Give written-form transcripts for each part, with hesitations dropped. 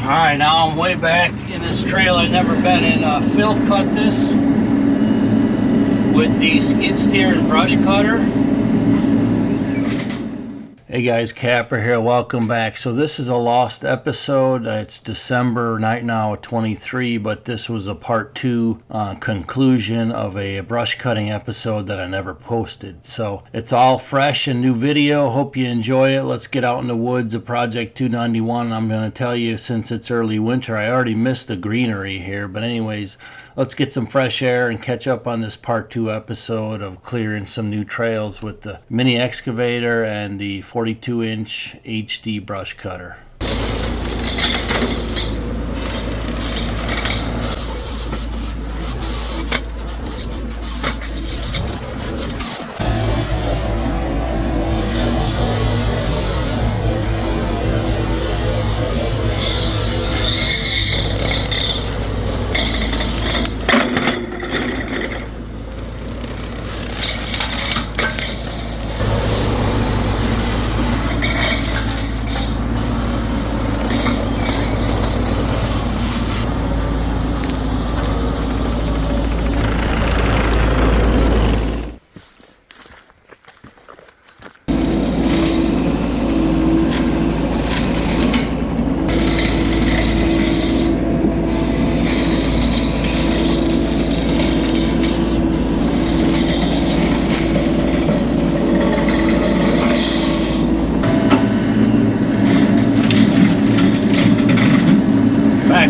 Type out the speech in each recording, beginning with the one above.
Alright, now I'm way back in this trail I've never been in. Phil cut this with the skid steer and brush cutter. Hey guys, Capper here, welcome back. So this is a lost episode. It's December night now at 23, but this was a part 2 conclusion of a brush cutting episode that I never posted. So it's all fresh and new video. Hope you enjoy it. Let's get out in the woods of Project 291. I'm going to tell you, since it's early winter, I already missed the greenery here. But anyways, let's get some fresh air and catch up on this part 2 episode of clearing some new trails with the mini excavator and the 42-inch HD brush cutter.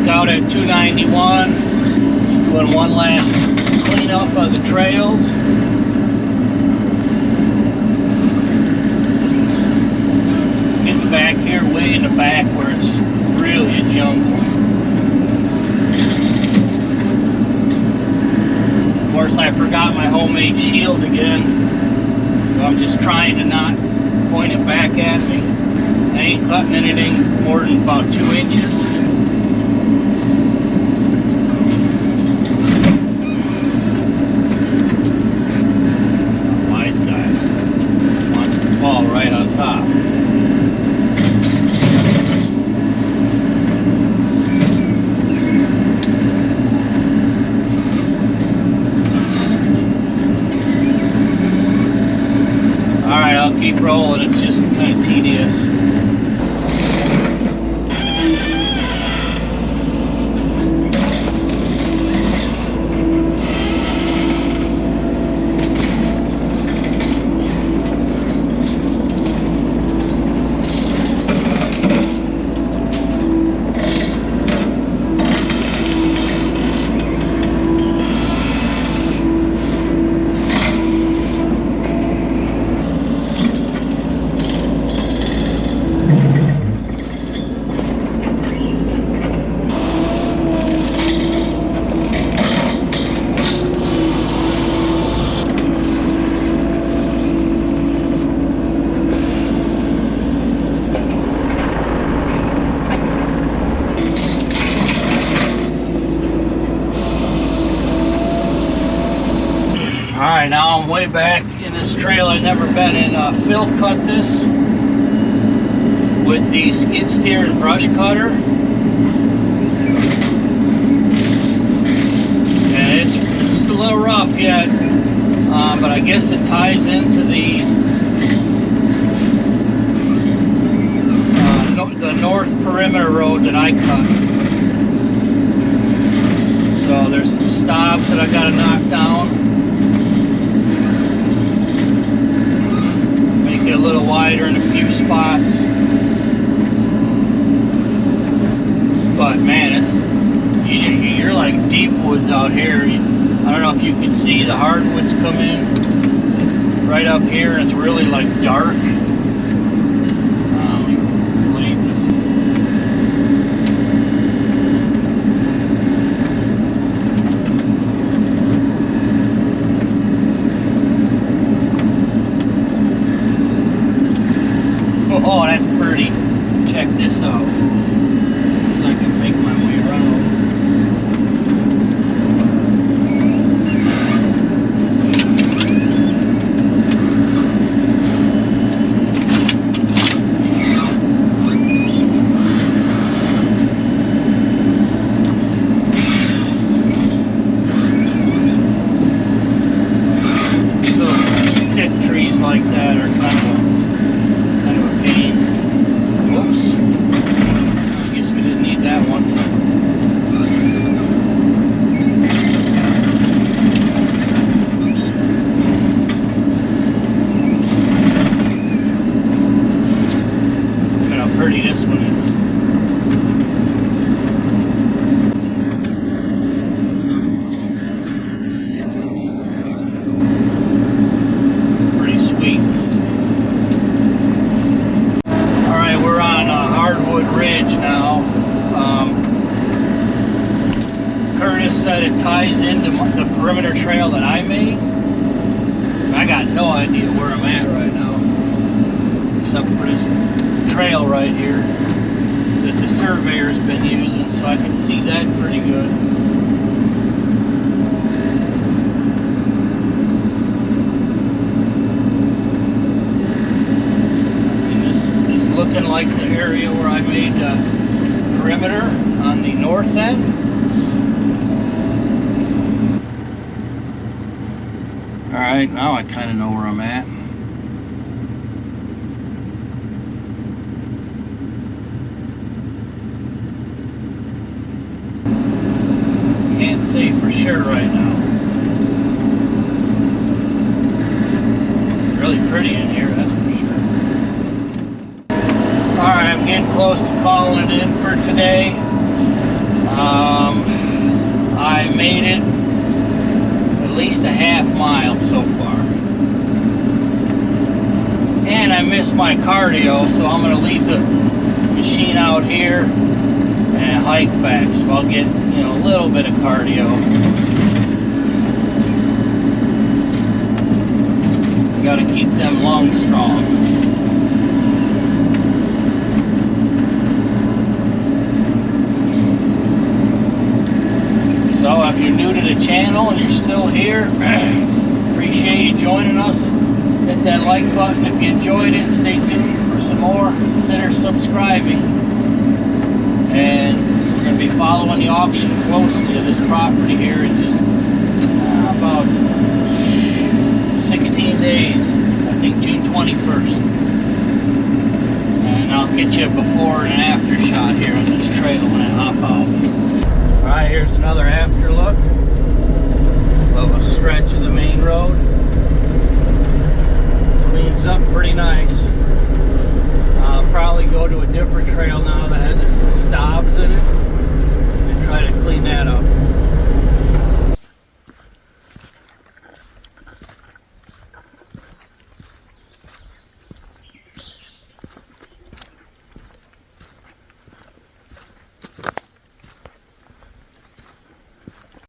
Out at 291, just doing one last cleanup of the trails. Getting back here, way in the back where it's really a jungle. Of course, I forgot my homemade shield again, so I'm just trying to not point it back at me. I ain't cutting anything more than about 2 inches. Right on top. Alright, I'll keep rolling. It's just kind of tedious. Alright, now I'm way back in this trail I've never been in. Phil cut this with the skid steer and brush cutter. And it's a little rough yet, but I guess it ties into the north perimeter road that I cut. So there's some stops that I gotta knock down. Get a little wider in a few spots, but man, you're like deep woods out here. I don't know if you can see the hardwoods come in right up here, and it's really like dark. Oh, that's pretty. Check this out. As soon as I can make my way around. sturdy this one is. Pretty sweet. Alright, we're on Hardwood Ridge now. Curtis said it ties into the perimeter trail that I made. I got no idea where I'm at right now, except for this trail right here that the surveyor's been using, so I can see that pretty good. And this is looking like the area where I made the perimeter on the north end. Alright, now I kind of know where I'm at. Can't say for sure right now. It's really pretty in here, that's for sure. Alright, I'm getting close to calling it in for today. I made it at least a half mile so far. And I missed my cardio, so I'm going to leave the machine out here and hike back. So I'll get, a little bit of cardio. Got to keep them lungs strong. So if you're new to the channel and you're still here, appreciate you joining us. Hit that like button if you enjoyed it, and stay tuned for some more. Consider subscribing. And we're going to be following the auction closely of this property here in just about 16 days. I think June 21st. And I'll get you a before and after shot here on this trail when I hop out. Alright, here's another after look of a stretch of the main road. Cleans up pretty nice. I'll probably go to a different trail now that has some stobs in it.